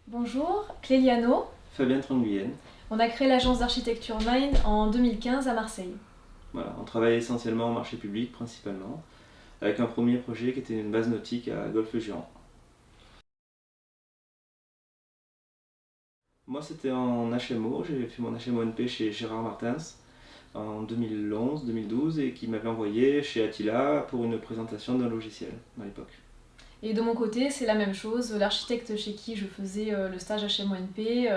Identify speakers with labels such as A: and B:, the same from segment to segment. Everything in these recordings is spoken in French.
A: Bonjour, Cléliano.
B: Fabien Tranguyen.
A: On a créé l'agence d'architecture Mind en 2015 à Marseille.
B: Voilà, on travaille essentiellement en marché public principalement, avec un premier projet qui était une base nautique à Golfe-Juan. Moi c'était en HMO, j'ai fait mon HMO NP chez Gérard Martins en 2011-2012 et qui m'avait envoyé chez Attila pour une présentation d'un logiciel à l'époque.
A: Et de mon côté, c'est la même chose. L'architecte chez qui je faisais le stage HMONP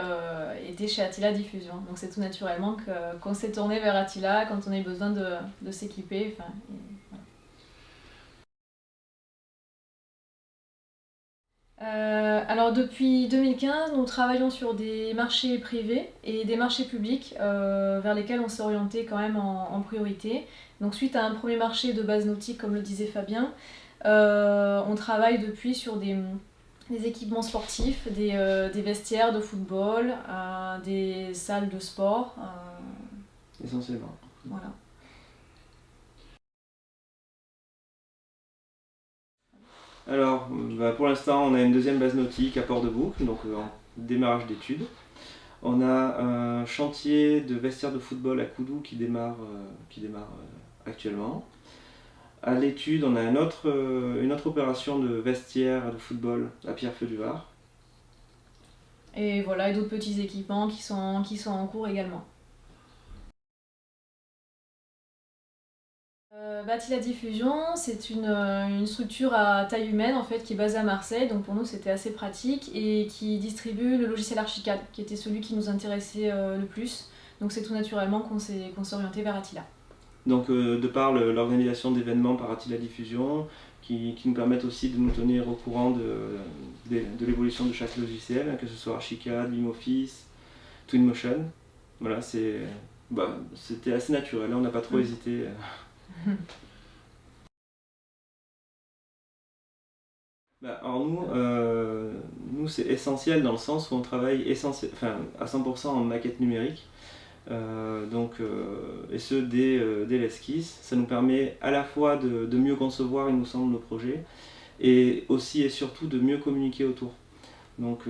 A: était chez Attila Diffusion. Donc c'est tout naturellement qu'on s'est tourné vers Attila quand on a eu besoin de s'équiper. Alors depuis 2015, nous travaillons sur des marchés privés et des marchés publics vers lesquels on s'est orienté quand même en priorité. Donc suite à un premier marché de base nautique, comme le disait Fabien, on travaille depuis sur des équipements sportifs, des vestiaires de football, des salles de sport.
B: Essentiellement.
A: Voilà.
B: Alors, pour l'instant, on a une deuxième base nautique à Port-de-Bouc, donc en démarrage d'études. On a un chantier de vestiaire de football à Coudou qui démarre actuellement. À l'étude, on a une autre opération de vestiaire de football à Pierrefeu-du-Var.
A: Et voilà, et d'autres petits équipements qui sont en cours également. Attila Diffusion, c'est une structure à taille humaine en fait qui est basée à Marseille, donc pour nous c'était assez pratique et qui distribue le logiciel Archicad, qui était celui qui nous intéressait le plus. Donc c'est tout naturellement qu'on s'est orienté vers Attila.
B: Donc, de par l'organisation d'événements par Attila Diffusion, qui nous permettent aussi de nous tenir au courant de l'évolution de chaque logiciel, que ce soit Archicad, BIMoffice, Twinmotion. Voilà, c'était assez naturel, on n'a pas trop hésité. Alors nous c'est essentiel dans le sens où on travaille à 100% en maquette numérique. Et ce dès l'esquisse. Ça nous permet à la fois de mieux concevoir, il nous semble, nos projets, et aussi et surtout de mieux communiquer autour. Donc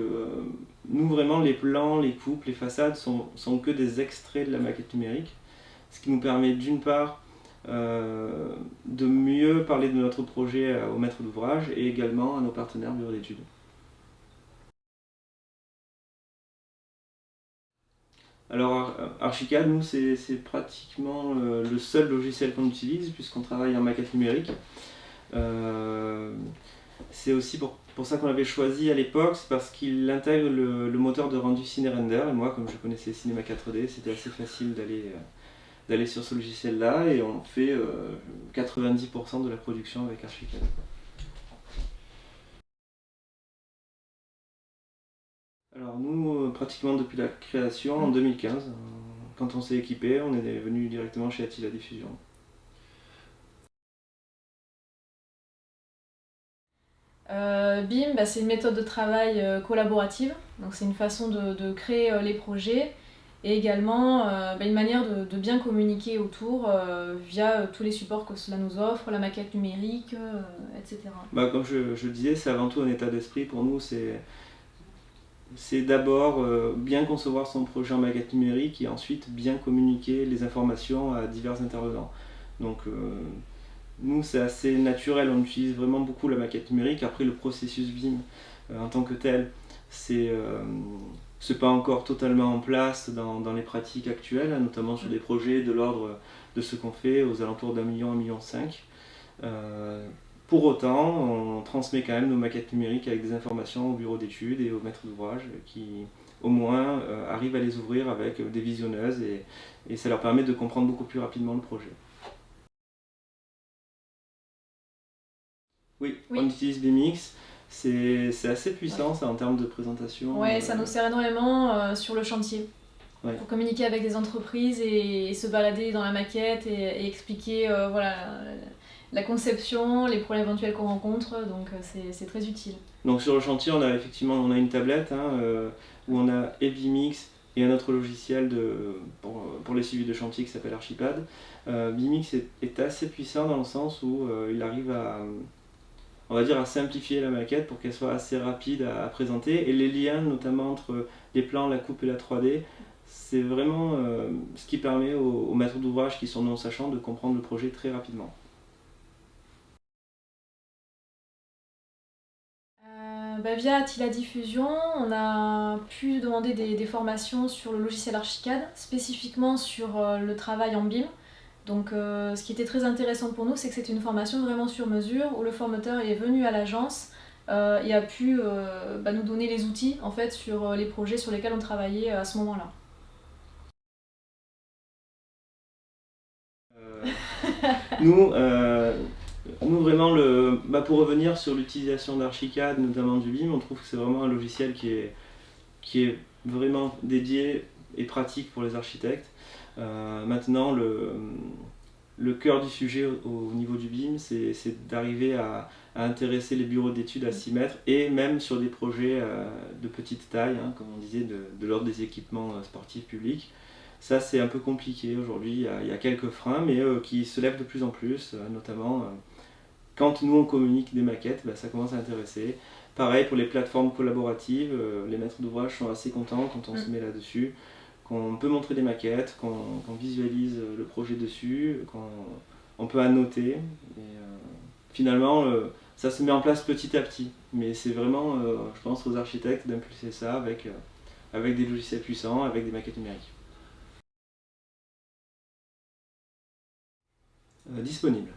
B: nous vraiment les plans, les coupes, les façades sont que des extraits de la maquette numérique, ce qui nous permet d'une part de mieux parler de notre projet au maître d'ouvrage et également à nos partenaires bureaux d'études. Alors Archicad, nous c'est pratiquement le seul logiciel qu'on utilise puisqu'on travaille en maquette numérique. Euh, c'est aussi pour ça qu'on l'avait choisi à l'époque, c'est parce qu'il intègre le moteur de rendu CineRender. Et moi, comme je connaissais Cinema 4D, c'était assez facile d'aller sur ce logiciel-là et on fait 90% de la production avec Archicad. Alors nous, pratiquement depuis la création, en 2015, quand on s'est équipé, on est venu directement chez Attila Diffusion.
A: BIM, c'est une méthode de travail collaborative, donc c'est une façon de créer les projets et également une manière de bien communiquer autour via tous les supports que cela nous offre, la maquette numérique, etc.
B: Comme je disais, c'est avant tout un état d'esprit. Pour nous, c'est d'abord bien concevoir son projet en maquette numérique et ensuite bien communiquer les informations à divers intervenants. Donc nous, c'est assez naturel, on utilise vraiment beaucoup la maquette numérique. Après, le processus BIM en tant que tel, c'est pas encore totalement en place dans les pratiques actuelles, hein, notamment sur des projets de l'ordre de ce qu'on fait aux alentours d'1 million, 1,5 million. Pour autant, on transmet quand même nos maquettes numériques avec des informations au bureau d'études et au maître d'ouvrage qui, au moins, arrivent à les ouvrir avec des visionneuses et ça leur permet de comprendre beaucoup plus rapidement le projet. Oui, on
A: Oui,
B: utilise BMX. C'est assez puissant ça en termes de présentation.
A: ouais, ça nous sert énormément sur le chantier.
B: Ouais.
A: Pour communiquer avec des entreprises et se balader dans la maquette et expliquer voilà, la conception, les problèmes éventuels qu'on rencontre, donc c'est très utile.
B: Donc sur le chantier, on a une tablette où on a BMX et un autre logiciel pour les suivis de chantier qui s'appelle Archipad. BMX est assez puissant dans le sens où il arrive on va dire, à simplifier la maquette pour qu'elle soit assez rapide à présenter. Et les liens, notamment entre les plans, la coupe et la 3D, c'est vraiment ce qui permet aux maîtres d'ouvrage qui sont non sachants de comprendre le projet très rapidement.
A: Via Attila Diffusion, on a pu demander des formations sur le logiciel Archicad, spécifiquement sur le travail en BIM. Donc ce qui était très intéressant pour nous, c'est que c'était une formation vraiment sur mesure, où le formateur est venu à l'agence et a pu nous donner les outils en fait, sur les projets sur lesquels on travaillait à ce moment-là.
B: Nous, vraiment, pour revenir sur l'utilisation d'Archicad, notamment du BIM, on trouve que c'est vraiment un logiciel qui est vraiment dédié et pratique pour les architectes. Maintenant, le cœur du sujet au niveau du BIM, c'est d'arriver à intéresser les bureaux d'études à s'y mettre, et même sur des projets de petite taille, hein, comme on disait, de l'ordre des équipements sportifs publics. Ça, c'est un peu compliqué aujourd'hui, il y a quelques freins, mais qui se lèvent de plus en plus, notamment quand nous on communique des maquettes, ça commence à intéresser. Pareil pour les plateformes collaboratives, les maîtres d'ouvrage sont assez contents quand on se met là-dessus, qu'on peut montrer des maquettes, qu'on visualise le projet dessus, qu'on peut annoter. Et, finalement, ça se met en place petit à petit, mais c'est vraiment, je pense, aux architectes d'impulser ça avec des logiciels puissants, avec des maquettes numériques. Disponible.